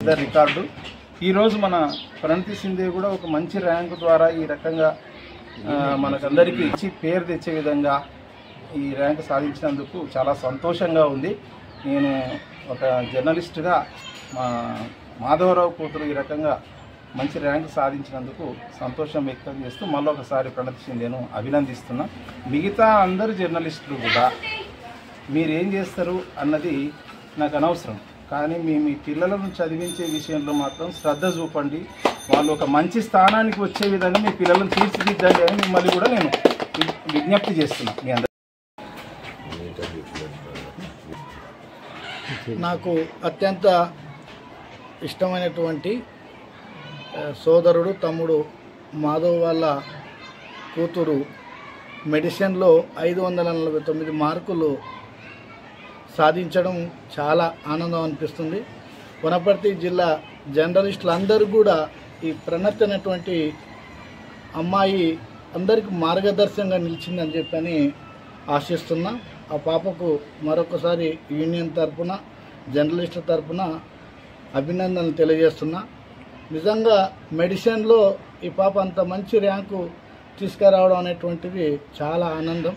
పెద్ద రికార్డు. ఈరోజు మన ప్రణతి సింధే కూడా ఒక మంచి ర్యాంకు ద్వారా ఈ రకంగా మనకందరికీ పేరు తెచ్చే విధంగా ఈ ర్యాంకు సాధించినందుకు చాలా సంతోషంగా ఉంది. నేను ఒక జర్నలిస్టుగా మాధవరావు కూతురు ఈ రకంగా మంచి ర్యాంకు సాధించినందుకు సంతోషం వ్యక్తం చేస్తూ మళ్ళీ ఒకసారి ప్రణతి సింధేను అభినందిస్తున్నా. మిగతా అందరు జర్నలిస్టులు కూడా మీరేం చేస్తారు అన్నది నాకు అనవసరం, కానీ మీ పిల్లలను చదివించే విషయంలో మాత్రం శ్రద్ధ చూపండి. వాళ్ళు ఒక మంచి స్థానానికి వచ్చే విధంగా మీ పిల్లలను తీర్చిదిద్దండి అని మిమ్మల్ని కూడా నేను విజ్ఞప్తి చేస్తున్నా. మీ అందరూ నాకు అత్యంత ఇష్టమైనటువంటి సోదరుడు తమ్ముడు మాధవ్ వాళ్ళ కూతురు మెడిసిన్లో 549 మార్కులు సాధించడం చాలా ఆనందం అనిపిస్తుంది. వనపర్తి జిల్లా జర్నలిస్టులు అందరూ కూడా ఈ ప్రణతి అనేటువంటి అమ్మాయి అందరికీ మార్గదర్శకంగా నిలిచిందని చెప్పని ఆశిస్తున్నా. ఆ పాపకు మరొకసారి యూనియన్ తరఫున జర్నలిస్టుల తరఫున అభినందనలు తెలియజేస్తున్నా. నిజంగా మెడిసిన్లో ఈ పాప అంత మంచి ర్యాంకు తీసుకురావడం అనేటువంటిది చాలా ఆనందం.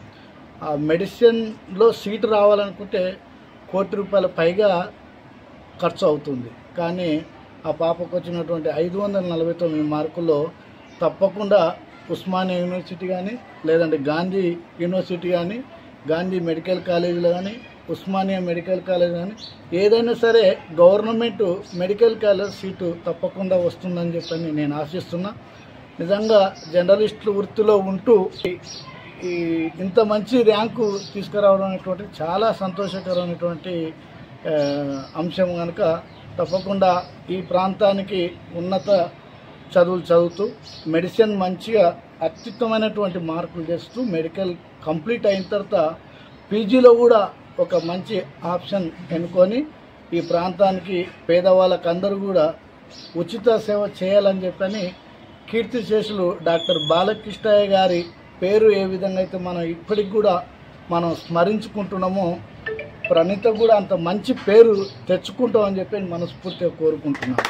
ఆ మెడిసిన్లో సీటు రావాలనుకుంటే ₹1,00,00,000 పైగా ఖర్చు అవుతుంది. కానీ ఆ పాపకు వచ్చినటువంటి 549 మార్కుల్లో తప్పకుండా ఉస్మానియా యూనివర్సిటీ కానీ, లేదంటే గాంధీ యూనివర్సిటీ కానీ, గాంధీ మెడికల్ కాలేజీలో కానీ, ఉస్మానియా మెడికల్ కాలేజ్ కానీ ఏదైనా సరే గవర్నమెంట్ మెడికల్ కాలేజ్ సీటు తప్పకుండా వస్తుందని చెప్పని నేను ఆశిస్తున్నా. నిజంగా జర్నలిస్టులు వృత్తిలో ఉంటూ ఈ ఇంత మంచి ర్యాంకు తీసుకురావడం అనేటువంటి చాలా సంతోషకరమైనటువంటి అంశం కనుక తప్పకుండా ఈ ప్రాంతానికి ఉన్నత చదువులు చదువుతూ మెడిసిన్ మంచిగా అత్యుత్తమైనటువంటి మార్కులు చేస్తూ మెడికల్ కంప్లీట్ అయిన తర్వాత పీజీలో కూడా ఒక మంచి ఆప్షన్ ఎన్నుకొని ఈ ప్రాంతానికి పేదవాళ్ళకు అందరూ కూడా ఉచిత సేవ చేయాలని చెప్పని కీర్తిశేషులు డాక్టర్ బాలకృష్ణయ్య గారి పేరు ఏ విధంగా అయితే మనం ఇప్పటికి కూడా మనం స్మరించుకుంటున్నామో ప్రణీత కూడా అంత మంచి పేరు తెచ్చుకుంటామని చెప్పి మనస్ఫూర్తిగా కోరుకుంటున్నాను.